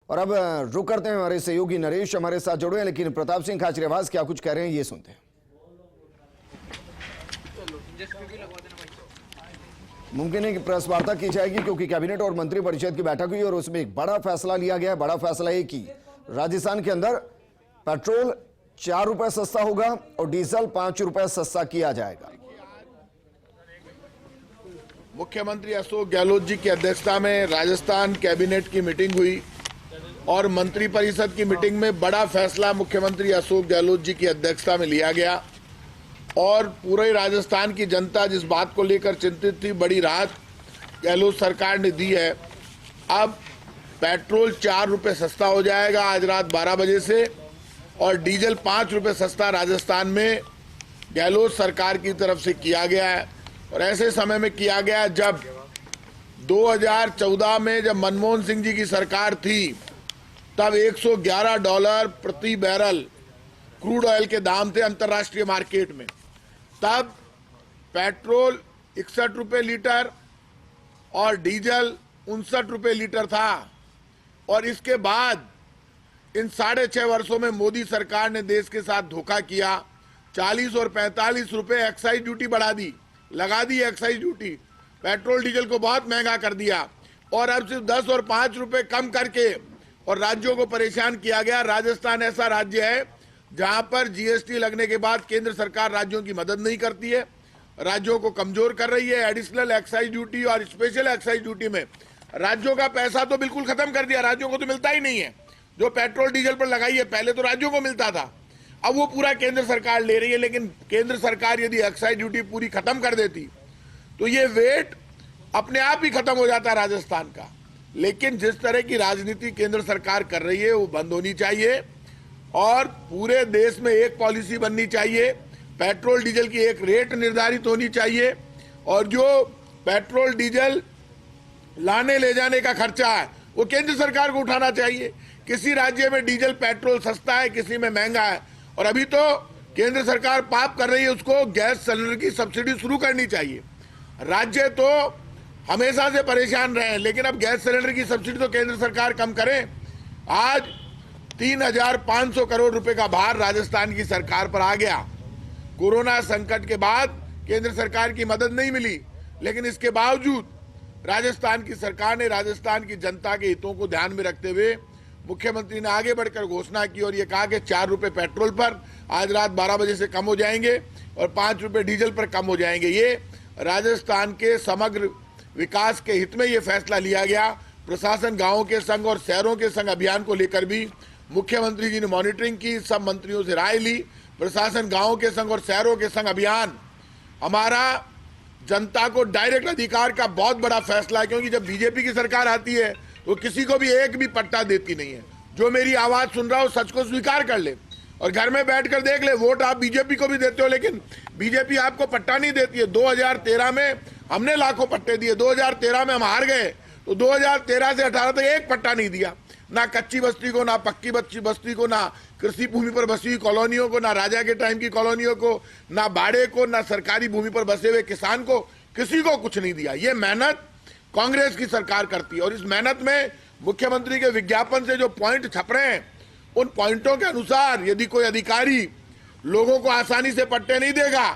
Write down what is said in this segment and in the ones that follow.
और अब रुक करते हैं, हमारे सहयोगी नरेश हमारे साथ जुड़े हैं, लेकिन प्रताप सिंह खाचरियावास क्या कुछ कह रहे हैं ये सुनते हैं। मुमकिन है कि प्रेस वार्ता की जाएगी क्योंकि कैबिनेट और मंत्रिपरिषद की बैठक हुई और उसमें एक बड़ा फैसला लिया गया है। बड़ा फैसला है कि राजस्थान के अंदर पेट्रोल 4 रुपए सस्ता होगा और डीजल 5 रुपए सस्ता किया जाएगा। मुख्यमंत्री अशोक गहलोत जी की अध्यक्षता में राजस्थान कैबिनेट की मीटिंग हुई और मंत्रिपरिषद की मीटिंग में बड़ा फैसला मुख्यमंत्री अशोक गहलोत जी की अध्यक्षता में लिया गया और पूरे राजस्थान की जनता जिस बात को लेकर चिंतित थी, बड़ी राहत गहलोत सरकार ने दी है। अब पेट्रोल 4 रुपए सस्ता हो जाएगा आज रात 12 बजे से और डीजल 5 रुपए सस्ता राजस्थान में गहलोत सरकार की तरफ से किया गया है। और ऐसे समय में किया गया जब 2014 में जब मनमोहन सिंह जी की सरकार थी तब $111 प्रति बैरल क्रूड ऑयल के दाम थे अंतर्राष्ट्रीय मार्केट में। तब पेट्रोल 61 रुपए लीटर और डीजल 59 रुपए लीटर था। और इसके बाद इन 6.5 वर्षों में मोदी सरकार ने देश के साथ धोखा किया। 40 और 45 रुपए एक्साइज ड्यूटी बढ़ा दी, लगा दी एक्साइज ड्यूटी, पेट्रोल डीजल को बहुत महंगा कर दिया और अब सिर्फ 10 और 5 रुपए कम करके और राज्यों को परेशान किया गया। राजस्थान ऐसा राज्य है जहां पर जीएसटी लगने के बाद केंद्र सरकार राज्यों की मदद नहीं करती है, राज्यों को कमजोर कर रही है। एडिशनल एक्साइज ड्यूटी और स्पेशल एक्साइज ड्यूटी में राज्यों का पैसा तो बिल्कुल खत्म कर दिया, राज्यों को तो मिलता ही नहीं है। जो पेट्रोल डीजल पर लगाई है पहले तो राज्यों को मिलता था, अब वो पूरा केंद्र सरकार ले रही है। लेकिन केंद्र सरकार यदि एक्साइज ड्यूटी पूरी खत्म कर देती तो ये वेट अपने आप ही खत्म हो जाता राजस्थान का। लेकिन जिस तरह की राजनीति केंद्र सरकार कर रही है वो बंद होनी चाहिए और पूरे देश में एक पॉलिसी बननी चाहिए। पेट्रोल डीजल की एक रेट निर्धारित होनी चाहिए और जो पेट्रोल डीजल लाने ले जाने का खर्चा है वो केंद्र सरकार को उठाना चाहिए। किसी राज्य में डीजल पेट्रोल सस्ता है, किसी में महंगा है। और अभी तो केंद्र सरकार पाप कर रही है, उसको गैस सिलेंडर की सब्सिडी शुरू करनी चाहिए। राज्य तो हमेशा से परेशान रहे हैं, लेकिन अब गैस सिलेंडर की सब्सिडी तो केंद्र सरकार कम करे। आज 3,500 करोड़ रुपए का भार राजस्थान की सरकार पर आ गया। कोरोना संकट के बाद केंद्र सरकार की मदद नहीं मिली, लेकिन इसके बावजूद राजस्थान की सरकार ने राजस्थान की जनता के हितों को ध्यान में रखते हुए मुख्यमंत्री ने आगे बढ़कर घोषणा की और ये कहा कि 4 रुपए पेट्रोल पर आज रात 12 बजे से कम हो जाएंगे और 5 रुपए डीजल पर कम हो जाएंगे। ये राजस्थान के समग्र विकास के हित में ये फैसला लिया गया। प्रशासन गांवों के संग और शहरों के संग अभियान को लेकर भी मुख्यमंत्री जी ने मॉनिटरिंग की, सब मंत्रियों से राय ली। प्रशासन गांवों के संग और शहरों के संग अभियान हमारा जनता को डायरेक्ट अधिकार का बहुत बड़ा फैसला है, क्योंकि जब बीजेपी की सरकार आती है वो किसी को भी एक भी पट्टा देती नहीं है। जो मेरी आवाज सुन रहा हो सच को स्वीकार कर ले और घर में बैठकर देख ले। वोट आप बीजेपी को भी देते हो लेकिन बीजेपी आपको पट्टा नहीं देती है। 2013 में हमने लाखों पट्टे दिए, 2013 में हम हार गए तो 2013 से 18 तक एक पट्टा नहीं दिया, ना कच्ची बस्ती को, ना पक्की बस्ती को, ना कृषि भूमि पर बसी हुई कॉलोनियों को, ना राजा के टाइम की कॉलोनियों को, ना बाड़े को, ना सरकारी भूमि पर बसे हुए किसान को, किसी को कुछ नहीं दिया। ये मेहनत कांग्रेस की सरकार करती है और इस मेहनत में मुख्यमंत्री के विज्ञापन से जो पॉइंट छप रहे हैं उन पॉइंटों के अनुसार यदि कोई अधिकारी लोगों को आसानी से पट्टे नहीं देगा,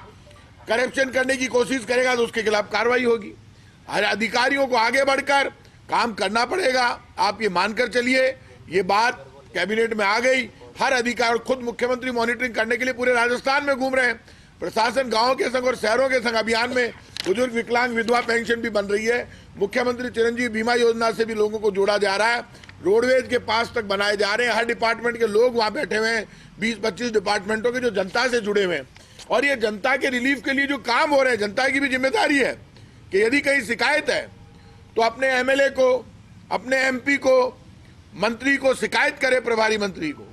करप्शन करने की कोशिश करेगा तो उसके खिलाफ कार्रवाई होगी। हर अधिकारियों को आगे बढ़कर काम करना पड़ेगा। आप ये मानकर चलिए, ये बात कैबिनेट में आ गई। हर अधिकारी, खुद मुख्यमंत्री मॉनिटरिंग करने के लिए पूरे राजस्थान में घूम रहे हैं। प्रशासन गांवों के संग और शहरों के संग अभियान में बुजुर्ग विकलांग विधवा पेंशन भी बन रही है। मुख्यमंत्री चिरंजीवी बीमा योजना से भी लोगों को जोड़ा जा रहा है। रोडवेज के पास तक बनाए जा रहे हैं। हर डिपार्टमेंट के लोग वहां बैठे हुए हैं, 20-25 डिपार्टमेंटों के जो जनता से जुड़े हुए हैं। और ये जनता के रिलीफ के लिए जो काम हो रहे हैं, जनता की भी जिम्मेदारी है कि यदि कहीं शिकायत है तो अपने एमएलए को, अपने एमपी को, मंत्री को शिकायत करे, प्रभारी मंत्री को।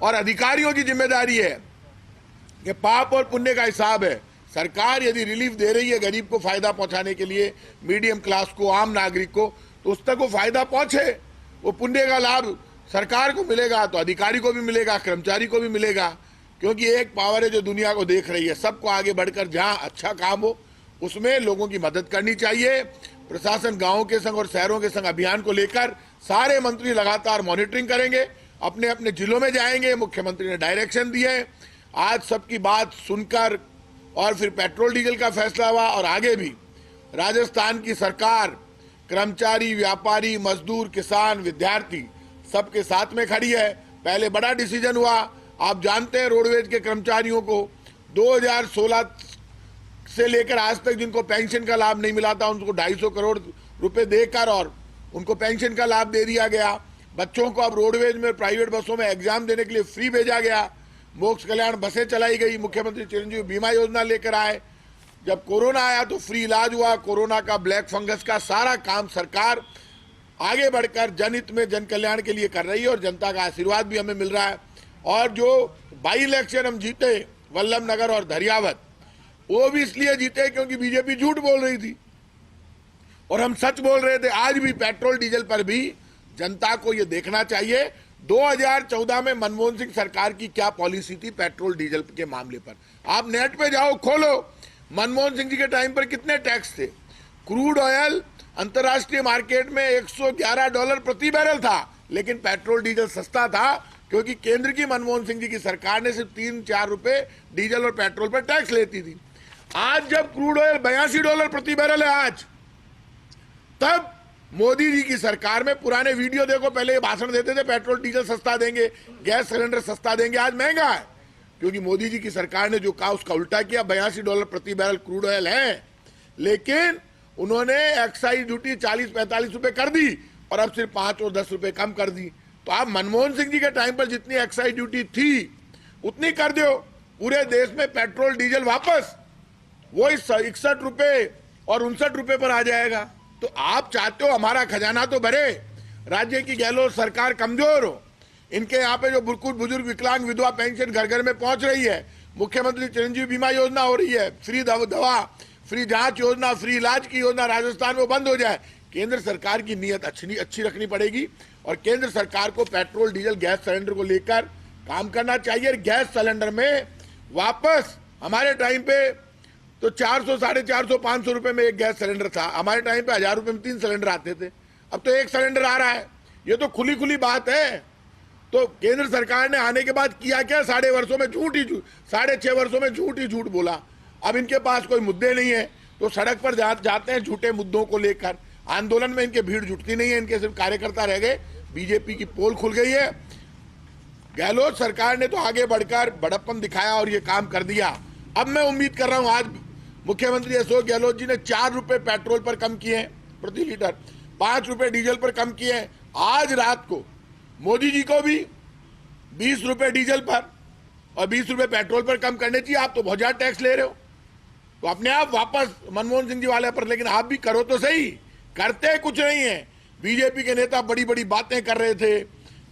और अधिकारियों की जिम्मेदारी है कि पाप और पुण्य का हिसाब है। सरकार यदि रिलीफ दे रही है गरीब को फायदा पहुंचाने के लिए, मीडियम क्लास को, आम नागरिक को, तो उस तक वो फायदा पहुंचे। वो पुण्य का लाभ सरकार को मिलेगा तो अधिकारी को भी मिलेगा, कर्मचारी को भी मिलेगा। क्योंकि एक पावर है जो दुनिया को देख रही है। सबको आगे बढ़कर जहां अच्छा काम हो उसमें लोगों की मदद करनी चाहिए। प्रशासन गांवों के संग और शहरों के संग अभियान को लेकर सारे मंत्री लगातार मॉनिटरिंग करेंगे, अपने अपने जिलों में जाएंगे। मुख्यमंत्री ने डायरेक्शन दिए हैं। आज सबकी बात सुनकर और फिर पेट्रोल डीजल का फैसला हुआ और आगे भी राजस्थान की सरकार कर्मचारी, व्यापारी, मजदूर, किसान, विद्यार्थी सबके साथ में खड़ी है। पहले बड़ा डिसीजन हुआ, आप जानते हैं रोडवेज के कर्मचारियों को 2016 से लेकर आज तक जिनको पेंशन का लाभ नहीं मिला था उनको 250 करोड़ रुपए देकर और उनको पेंशन का लाभ दे दिया गया। बच्चों को अब रोडवेज में प्राइवेट बसों में एग्जाम देने के लिए फ्री भेजा गया। मोक्ष कल्याण बसें चलाई गई। मुख्यमंत्री चिरंजीवी बीमा योजना लेकर आए। जब कोरोना आया तो फ्री इलाज हुआ। कोरोना का, ब्लैक फंगस का सारा काम सरकार आगे बढ़कर जनहित में, जन कल्याण के लिए कर रही है और जनता का आशीर्वाद भी हमें मिल रहा है। और जो बाई इलेक्शन हम जीते वल्लभ नगर और धरियावत, वो भी इसलिए जीते क्योंकि बीजेपी झूठ बोल रही थी और हम सच बोल रहे थे। आज भी पेट्रोल डीजल पर भी जनता को ये देखना चाहिए 2014 में मनमोहन सिंह सरकार की क्या पॉलिसी थी पेट्रोल डीजल के मामले पर। आप नेट पे जाओ, खोलो, मनमोहन सिंह जी के टाइम पर कितने टैक्स थे। क्रूड ऑयल अंतर्राष्ट्रीय मार्केट में $111 प्रति बैरल था, लेकिन पेट्रोल डीजल सस्ता था क्योंकि केंद्र की मनमोहन सिंह जी की सरकार ने सिर्फ 3-4 रुपए डीजल और पेट्रोल पर टैक्स लेती थी। आज जब क्रूड ऑयल $82 प्रति बैरल है आज, तब मोदी जी की सरकार में, पुराने वीडियो देखो, पहले ये भाषण देते थे पेट्रोल डीजल सस्ता देंगे, गैस सिलेंडर सस्ता देंगे, आज महंगा है क्योंकि मोदी जी की सरकार ने जो कहा उसका उल्टा किया। $82 प्रति बैरल क्रूड ऑयल है, लेकिन उन्होंने एक्साइज ड्यूटी 40-45 रुपए कर दी और अब सिर्फ 5 और 10 रुपए कम कर दी। तो आप मनमोहन सिंह जी के टाइम पर जितनी एक्साइज ड्यूटी थी उतनी कर दो, पूरे देश में पेट्रोल डीजल वापस वो 61 रुपए और 59 रुपए पर आ जाएगा। तो आप चाहते हो हमारा खजाना तो भरे, राज्य की गहलोत सरकार कमजोर हो। इनके यहाँ पे जो बुजुर्ग, विकलांग, विधवा पेंशन घर घर में पहुंच रही है, मुख्यमंत्री चिरंजीवी बीमा योजना हो रही है, फ्री दवा, फ्री जांच योजना, फ्री इलाज की योजना राजस्थान में बंद हो जाए। केंद्र सरकार की नीयत अच्छी रखनी पड़ेगी और केंद्र सरकार को पेट्रोल डीजल गैस सिलेंडर को लेकर काम करना चाहिए। गैस सिलेंडर में वापस, हमारे टाइम पे तो 400, 450, 500 रुपए में एक गैस सिलेंडर था। हमारे टाइम पे 1000 रुपए में 3 सिलेंडर आते थे, अब तो 1 सिलेंडर आ रहा है। ये तो खुली बात है। तो केंद्र सरकार ने आने के बाद किया क्या? 6.5 वर्षों में झूठ ही झूठ बोला। अब इनके पास कोई मुद्दे नहीं है तो सड़क पर जाते हैं झूठे मुद्दों को लेकर। आंदोलन में इनके भीड़ जुटती नहीं है, इनके सिर्फ कार्यकर्ता रह गए। बीजेपी की पोल खुल गई है। गहलोत सरकार ने तो आगे बढ़कर बड़प्पन दिखाया और ये काम कर दिया। अब मैं उम्मीद कर रहा हूं, आज मुख्यमंत्री अशोक गहलोत जी ने 4 रुपए पेट्रोल पर कम किए हैं प्रति लीटर, 5 रुपए डीजल पर कम किए हैं। आज रात को मोदी जी को भी 20 रुपए डीजल पर और 20 रुपए पेट्रोल पर कम करने चाहिए। आप तो बहुत ज्यादा टैक्स ले रहे हो, तो अपने आप वापस मनमोहन सिंह जी वाले पर, लेकिन आप भी करो तो सही। करते कुछ नहीं है। बीजेपी के नेता बड़ी बातें कर रहे थे,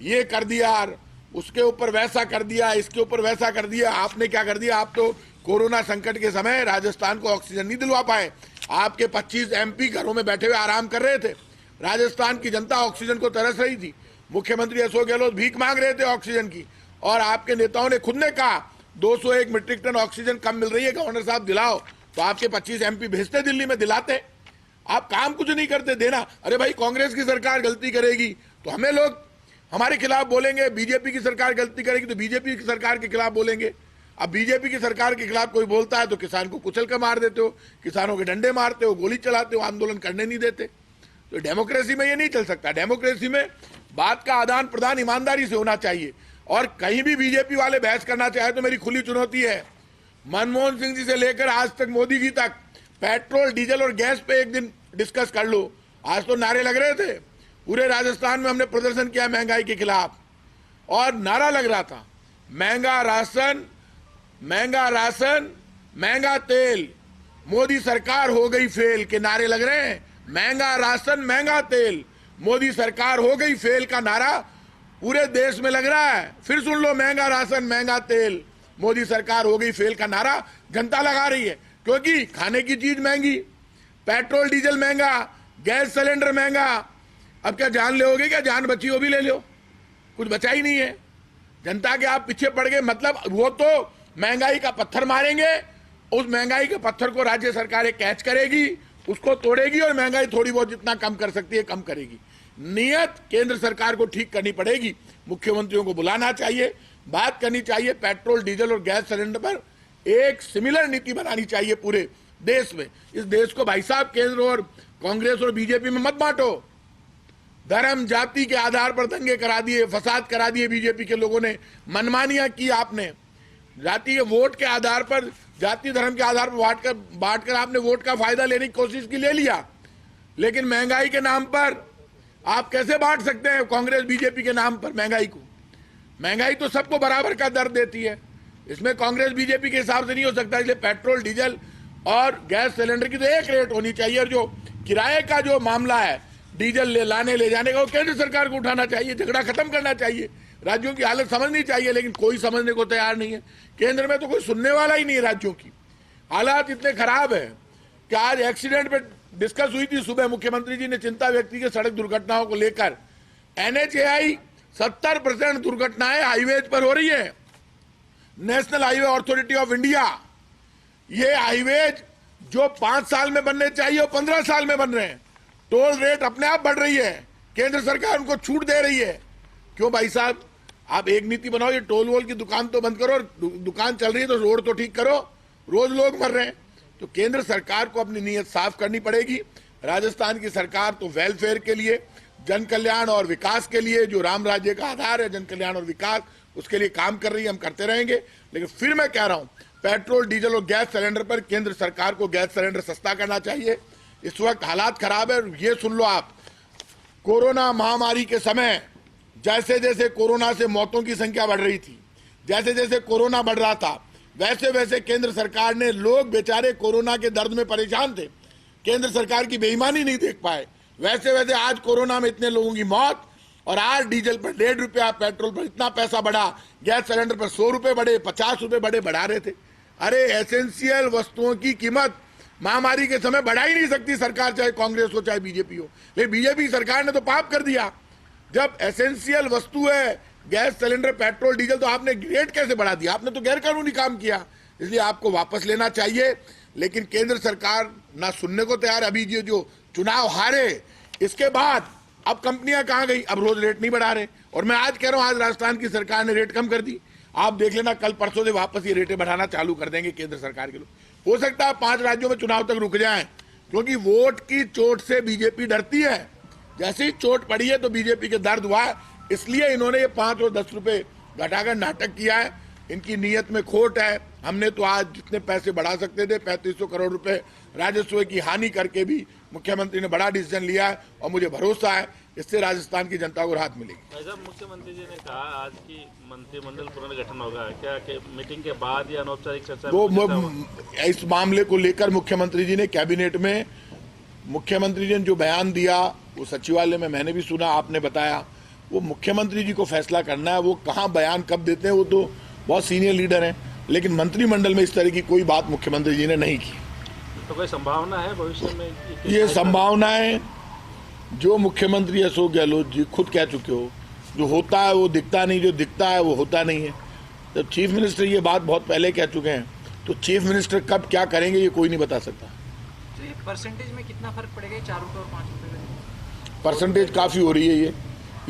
ये कर दिया, उसके ऊपर वैसा कर दिया, इसके ऊपर वैसा कर दिया। आपने क्या कर दिया? आप तो कोरोना संकट के समय राजस्थान को ऑक्सीजन नहीं दिलवा पाए। आपके 25 MP घरों में बैठे हुए आराम कर रहे थे। राजस्थान की जनता ऑक्सीजन को तरस रही थी। मुख्यमंत्री अशोक गहलोत भीख मांग रहे थे ऑक्सीजन की, और आपके नेताओं ने खुद ने कहा 201 मीट्रिक टन ऑक्सीजन कम मिल रही है, गवर्नर साहब दिलाओ। तो आपके 25 MP भेजते दिल्ली में, दिलाते। आप काम कुछ नहीं करते देना। अरे भाई, कांग्रेस की सरकार गलती करेगी तो हमें लोग हमारे खिलाफ बोलेंगे, बीजेपी की सरकार गलती करेगी तो बीजेपी की सरकार के खिलाफ बोलेंगे। अब बीजेपी की सरकार के खिलाफ कोई बोलता है तो किसान को कुचल कर मार देते हो, किसानों के डंडे मारते हो, गोली चलाते हो, आंदोलन करने नहीं देते। तो डेमोक्रेसी में ये नहीं चल सकता। डेमोक्रेसी में बात का आदान प्रदान ईमानदारी से होना चाहिए। और कहीं भी बीजेपी वाले बहस करना चाहे तो मेरी खुली चुनौती है, मनमोहन सिंह जी से लेकर आज तक मोदी जी तक, पेट्रोल, डीजल और गैस पे एक दिन डिस्कस कर लो। आज तो नारे लग रहे थे, पूरे राजस्थान में हमने प्रदर्शन किया महंगाई के खिलाफ, और नारा लग रहा था महंगा राशन, महंगा राशन, महंगा तेल, मोदी सरकार हो गई फेल के नारे लग रहे हैं। महंगा राशन, महंगा तेल, मोदी सरकार हो गई फेल का नारा पूरे देश में लग रहा है। फिर सुन लो, महंगा राशन, महंगा तेल, मोदी सरकार हो गई फेल का नारा जनता लगा रही है, क्योंकि खाने की चीज महंगी, पेट्रोल डीजल महंगा, गैस सिलेंडर महंगा। अब क्या जान लोगे? क्या जान बची हो भी ले लो, कुछ बचा ही नहीं है। जनता के आप पीछे पड़ गए। मतलब वो तो महंगाई का पत्थर मारेंगे, उस महंगाई के पत्थर को राज्य सरकारें कैच करेगी, उसको तोड़ेगी और महंगाई थोड़ी बहुत जितना कम कर सकती है कम करेगी। नियत केंद्र सरकार को ठीक करनी पड़ेगी। मुख्यमंत्रियों को बुलाना चाहिए, बात करनी चाहिए, पेट्रोल डीजल और गैस सिलेंडर पर एक सिमिलर नीति बनानी चाहिए पूरे देश में। इस देश को भाई साहब केंद्र और कांग्रेस और बीजेपी में मत बांटो। धर्म जाति के आधार पर दंगे करा दिए, फसाद करा दिए बीजेपी के लोगों ने, मनमानियां की आपने, जाति के वोट के आधार पर, जाति धर्म के आधार पर बांटकर आपने वोट का फायदा लेने की कोशिश की, ले लिया। लेकिन महंगाई के नाम पर आप कैसे बांट सकते हैं कांग्रेस बीजेपी के नाम पर महंगाई को? महंगाई तो सबको बराबर का दर देती है, इसमें कांग्रेस बीजेपी के हिसाब से नहीं हो सकता। इसलिए पेट्रोल डीजल और गैस सिलेंडर की तो एक रेट होनी चाहिए, और जो किराए का जो मामला है डीजल लाने ले जाने का, वो केंद्र सरकार को उठाना चाहिए, झगड़ा खत्म करना चाहिए, राज्यों की हालत समझनी चाहिए। लेकिन कोई समझने को तैयार नहीं है। केंद्र में तो कोई सुनने वाला ही नहीं है। राज्यों की हालात इतने खराब है कि आज एक्सीडेंट पे डिस्कस हुई थी सुबह, मुख्यमंत्री जी ने चिंता व्यक्त की सड़क दुर्घटनाओं को लेकर। NHAI 70% दुर्घटनाएं हाईवेज पर हो रही है। National highway authority of India, ये हाईवेज जो 5 साल में बनने चाहिए वो 15 साल में बन रहे हैं। टोल रेट अपने आप बढ़ रही है, केंद्र सरकार उनको छूट दे रही है। क्यों भाई साहब? आप एक नीति बनाओ, ये टोल वोल की दुकान तो बंद करो, दुकान चल रही है तो रोड तो ठीक करो, रोज लोग मर रहे हैं। तो केंद्र सरकार को अपनी नीयत साफ करनी पड़ेगी। राजस्थान की सरकार तो वेलफेयर के लिए, जन कल्याण और विकास के लिए, जो राम राज्य का आधार है जन कल्याण और विकास, उसके लिए काम कर रही है, हम करते रहेंगे। लेकिन फिर मैं कह रहा हूं, पेट्रोल डीजल और गैस सिलेंडर पर केंद्र सरकार को गैस सिलेंडर सस्ता करना चाहिए। इस वक्त हालात खराब है। ये सुन लो आप, कोरोना महामारी के समय जैसे जैसे कोरोना से मौतों की संख्या बढ़ रही थी, जैसे जैसे कोरोना बढ़ रहा था, वैसे वैसे केंद्र सरकार ने, लोग बेचारे कोरोना के दर्द में परेशान थे, केंद्र सरकार की बेईमानी नहीं देख पाए। वैसे वैसे आज कोरोना में इतने लोगों की मौत, और आज डीजल पर 1.5 रुपया, पेट्रोल पर इतना पैसा बढ़ा, गैस सिलेंडर पर 100 रुपए बढ़े, 50 रुपए बढ़े, बढ़ा रहे थे। अरे एसेंशियल वस्तुओं की कीमत महामारी के समय बढ़ा ही नहीं सकती सरकार, चाहे कांग्रेस हो चाहे बीजेपी हो। लेकिन बीजेपी सरकार ने तो पाप कर दिया। जब एसेंशियल वस्तु है गैस सिलेंडर, पेट्रोल डीजल, तो आपने रेट कैसे बढ़ा दिया? आपने तो गैर कानूनी काम किया। इसलिए आपको वापस लेना चाहिए। लेकिन केंद्र सरकार ना सुनने को तैयार। अभी जो चुनाव हारे, इसके बाद अब कंपनियां कहां गई? अब रोज रेट नहीं बढ़ा रहे। और मैं आज कह रहा हूं, आज राजस्थान की सरकार ने रेट कम कर दी। आप देख लेना, कल परसों से वापस ये रेटें बढ़ाना चालू कर देंगे केंद्र सरकार के लोग। हो सकता है 5 राज्यों में चुनाव तक रुक जाएं, क्योंकि वोट की चोट से बीजेपी डरती है। जैसे ही चोट पड़ी है तो बीजेपी के दर्द हुआ है, इसलिए इन्होंने ये 5 और 10 रुपए घटाकर नाटक किया है। इनकी नीयत में खोट है। हमने तो आज जितने पैसे बढ़ा सकते थे, 3500 करोड़ रुपए राजस्व की हानि करके भी मुख्यमंत्री ने बड़ा डिसीजन लिया है, और मुझे भरोसा है इससे राजस्थान की जनता को राहत मिलेगी। ऐसा मुख्यमंत्री जी ने कहा आज की मंत्रिमंडल पुनर्गठन होगा, क्या कि मीटिंग के बाद या अनौपचारिक चर्चा? वो इस मामले को लेकर मुख्यमंत्री जी ने कैबिनेट में, मुख्यमंत्री जी ने जो बयान दिया वो सचिवालय में मैंने भी सुना, आपने बताया, वो मुख्यमंत्री जी को फैसला करना है। वो कहाँ बयान कब देते हैं, वो तो बहुत सीनियर लीडर हैं। लेकिन मंत्रिमंडल में इस तरह की कोई बात मुख्यमंत्री जी ने नहीं की। तो कोई संभावना है भविष्य में? ये संभावनाएं जो मुख्यमंत्री अशोक गहलोत जी खुद कह चुके हो, जो होता है वो दिखता नहीं, जो दिखता है वो होता नहीं है। जब चीफ मिनिस्टर ये बात बहुत पहले कह चुके हैं, तो चीफ मिनिस्टर कब क्या करेंगे ये कोई नहीं बता सकता। तो ये परसेंटेज में कितना फर्क पड़ेगा 4 रुपये और 5 रुपये में? परसेंटेज काफ़ी हो रही है।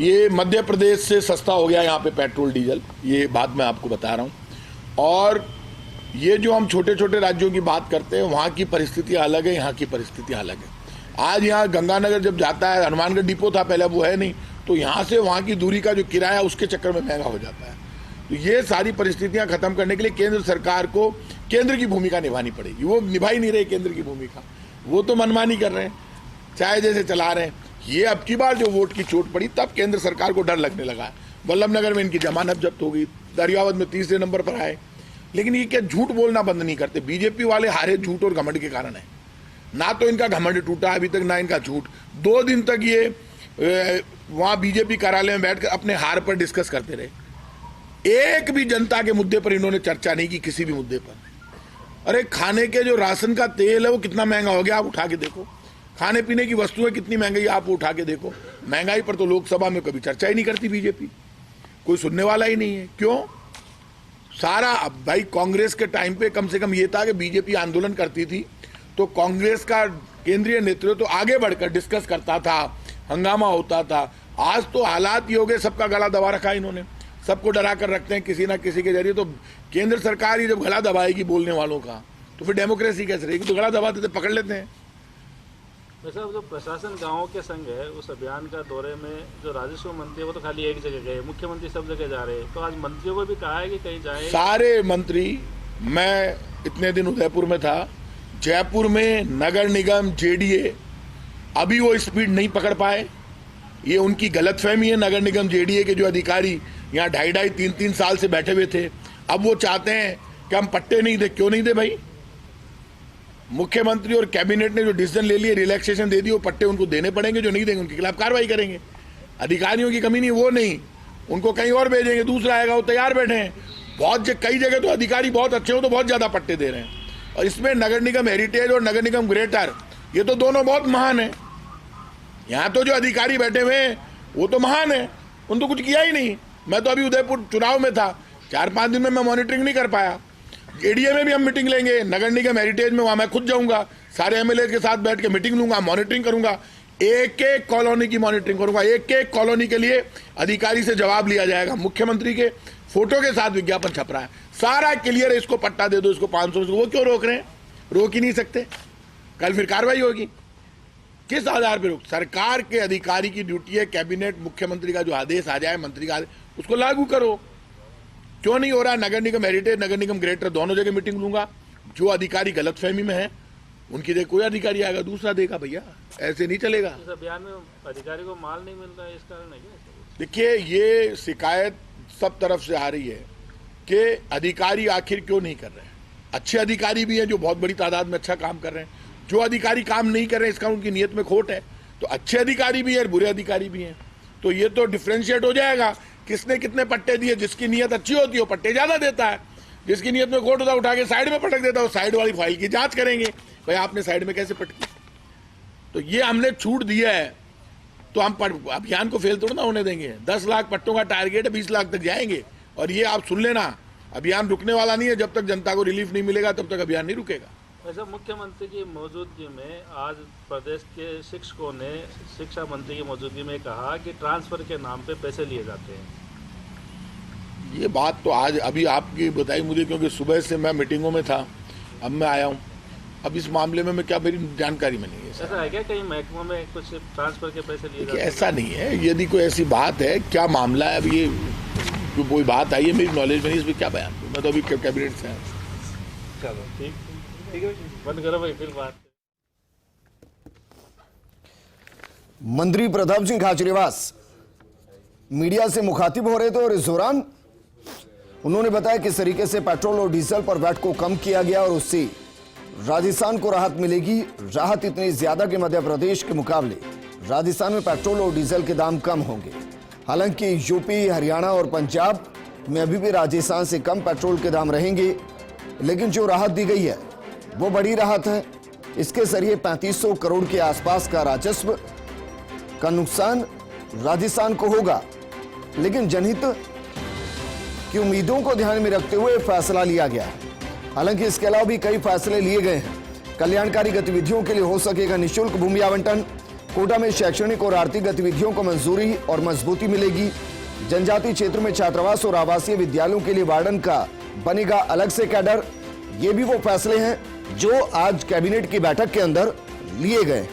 ये मध्य प्रदेश से सस्ता हो गया यहाँ पे पेट्रोल डीजल, ये बात मैं आपको बता रहा हूँ। और ये जो हम छोटे छोटे राज्यों की बात करते हैं, वहाँ की परिस्थितियाँ अलग है, यहाँ की परिस्थितियाँ अलग है। आज यहाँ गंगानगर जब जाता है, हनुमानगढ़ डिपो था पहले, वो है नहीं, तो यहाँ से वहाँ की दूरी का जो किराया उसके चक्कर में महंगा हो जाता है। तो ये सारी परिस्थितियाँ खत्म करने के लिए केंद्र सरकार को केंद्र की भूमिका निभानी पड़ेगी। वो निभा ही नहीं रहे केंद्र की भूमिका, वो तो मनमानी कर रहे हैं, चाहे जैसे चला रहे हैं। ये अब की बार जो वोट की चोट पड़ी, तब केंद्र सरकार को डर लगने लगा है। वल्लभनगर में इनकी जमानत जब्त हो गई, दरियावद में 3रे नंबर पर आए। लेकिन ये क्या झूठ बोलना बंद नहीं करते। बीजेपी वाले हारे झूठ और घमंड के कारण है। ना तो इनका घमंड टूटा अभी तक, ना इनका झूठ। 2 दिन तक ये वहां बीजेपी कार्यालय में बैठकर अपने हार पर डिस्कस करते रहे। एक भी जनता के मुद्दे पर इन्होंने चर्चा नहीं की, किसी भी मुद्दे पर। अरे खाने के जो राशन का तेल है वो कितना महंगा हो गया, आप उठा के देखो। खाने पीने की वस्तुएं कितनी महंगाई, आप उठा के देखो। महंगाई पर तो लोकसभा में कभी चर्चा ही नहीं करती बीजेपी, कोई सुनने वाला ही नहीं है। क्यों? सारा अब भाई कांग्रेस के टाइम पे कम से कम ये था कि बीजेपी आंदोलन करती थी तो कांग्रेस का केंद्रीय नेतृत्व तो आगे बढ़कर डिस्कस करता था, हंगामा होता था। आज तो हालात ये हो गए, सबका गला दबा रखा है इन्होंने, सबको डरा कर रखते हैं किसी ना किसी के जरिए। तो केंद्र सरकार ही जब गला दबाएगी बोलने वालों का, तो फिर डेमोक्रेसी कैसे रहेगी? तो गला दबाते थे, पकड़ लेते हैं। वैसे जो प्रशासन गाँव के संग है, उस अभियान का दौरे में जो राजस्व मंत्री है वो तो खाली एक जगह गए, मुख्यमंत्री सब जगह जा रहे हैं, तो आज मंत्रियों को भी कहा है कि कहीं जाए। सारे मंत्री, मैं इतने दिन उदयपुर में था, जयपुर में नगर निगम जेडीए अभी वो स्पीड नहीं पकड़ पाए। ये उनकी गलतफहमी है। नगर निगम जेडीए के जो अधिकारी यहाँ 2.5-3 साल से बैठे हुए थे, अब वो चाहते हैं कि हम पट्टे नहीं दे। क्यों नहीं दे भाई? मुख्यमंत्री और कैबिनेट ने जो डिसीजन ले लिए, रिलैक्सेशन दे दी, वो पट्टे उनको देने पड़ेंगे। जो नहीं देंगे उनके खिलाफ कार्रवाई करेंगे। अधिकारियों की कमी नहीं, वो नहीं, उनको कहीं और भेजेंगे, दूसरा आएगा, वो तैयार बैठे हैं। कई जगह तो अधिकारी बहुत अच्छे हो तो बहुत ज्यादा पट्टे दे रहे हैं। और इसमें नगर निगम हेरिटेज और नगर निगम ग्रेटर, ये तो दोनों बहुत महान है। यहाँ तो जो अधिकारी बैठे हुए हैं वो तो महान है, उन तो कुछ किया ही नहीं। मैं तो अभी उदयपुर चुनाव में था, 4-5 दिन में मैं मॉनिटरिंग नहीं कर पाया। एडीए में भी हम मीटिंग लेंगे, नगर निगम हेरिटेज में, वहां मैं खुद जाऊंगा, सारे एमएलए के साथ बैठ के मीटिंग लूंगा, मॉनिटरिंग करूंगा, एक एक कॉलोनी की मॉनिटरिंग करूंगा। एक एक कॉलोनी के लिए अधिकारी से जवाब लिया जाएगा। मुख्यमंत्री के फोटो के साथ विज्ञापन छप रहा है, सारा क्लियर है, इसको पट्टा दे दो, इसको 500। वो क्यों रोक रहे हैं? रोक ही नहीं सकते, कल फिर कार्रवाई होगी। किस आधार पर रोक? सरकार के अधिकारी की ड्यूटी है, कैबिनेट मुख्यमंत्री का जो आदेश आ जाए, मंत्री का आदेश, उसको लागू करो। क्यों नहीं हो रहा? नगर निगम हेरिटेज, नगर निगम ग्रेटर, दोनों जगह मीटिंग लूंगा। जो अधिकारी गलतफहमी में है उनकी जगह कोई अधिकारी आएगा, दूसरा देगा। भैया ऐसे नहीं चलेगा। इस अभियान में अधिकारी को माल नहीं मिल रहा है, इस कारण है क्या? देखिए, ये शिकायत सब तरफ से आ रही है कि अधिकारी आखिर क्यों नहीं कर रहे हैं। अच्छे अधिकारी भी हैं जो बहुत बड़ी तादाद में अच्छा काम कर रहे हैं। जो अधिकारी काम नहीं कर रहे हैं, इसका उनकी नीयत में खोट है। तो अच्छे अधिकारी भी हैं और बुरे अधिकारी भी हैं, तो ये तो डिफ्रेंशिएट हो जाएगा। किसने कितने पट्टे दिए? जिसकी नीयत अच्छी होती है वो पट्टे ज्यादा देता है, जिसकी नीयत में खोट होता है उठा के साइड में पटक देता है। साइड वाली फाइल की जांच करेंगे, भाई आपने साइड में कैसे पटकी। तो ये हमने छूट दिया है, तो हम अभियान को फेल थोड़ा ना होने देंगे। 10 लाख पट्टों का टारगेट है, 20 लाख तक जाएंगे। और ये आप सुन लेना, अभियान रुकने वाला नहीं है। जब तक जनता को रिलीफ नहीं मिलेगा तब तक अभियान नहीं रुकेगा। वैसे मुख्यमंत्री की मौजूदगी में आज प्रदेश के शिक्षकों ने शिक्षा मंत्री की मौजूदगी में कहा कि ट्रांसफर के नाम पे पैसे लिए जाते हैं। ये बात तो आज अभी आपकी बताई मुझे, क्योंकि सुबह से मैं मीटिंगों में था, अब मैं आया हूँ। अब इस मामले में मैं क्या, मेरी जानकारी में नहीं है। ऐसा है क्या कहीं महकमों में कुछ ट्रांसफर के पैसे लिए जाते हैं? ऐसा नहीं है। यदि कोई ऐसी बात है, क्या मामला है, अब ये कोई बात आई है मेरी नॉलेज में नहीं, इसमें क्या बयान दूं। मैं तो अभी कैबिनेट से आया। चलो ठीक है, बंद करो भाई, फिर बात। मंत्री प्रताप सिंह खाचरियावास मीडिया से मुखातिब हो रहे थे और इस दौरान उन्होंने बताया किस तरीके से पेट्रोल और डीजल पर वैट को कम किया गया और उससे राजस्थान को राहत मिलेगी। राहत इतनी ज्यादा कि मध्य प्रदेश के मुकाबले राजस्थान में पेट्रोल और डीजल के दाम कम होंगे। हालांकि यूपी, हरियाणा और पंजाब में अभी भी राजस्थान से कम पेट्रोल के दाम रहेंगे, लेकिन जो राहत दी गई है वो बड़ी राहत है। इसके जरिए 3500 करोड़ के आसपास का राजस्व का नुकसान राजस्थान को होगा, लेकिन जनहित की उम्मीदों को ध्यान में रखते हुए फैसला लिया गया है। हालांकि इसके अलावा भी कई फैसले लिए गए हैं। कल्याणकारी गतिविधियों के लिए हो सकेगा निःशुल्क भूमि आवंटन, कोटा में शैक्षणिक और आर्थिक गतिविधियों को मंजूरी और मजबूती मिलेगी। जनजातीय क्षेत्र में छात्रावास और आवासीय विद्यालयों के लिए वार्डन का बनेगा अलग से कैडर। ये भी वो फैसले हैं जो आज कैबिनेट की बैठक के अंदर लिए गए।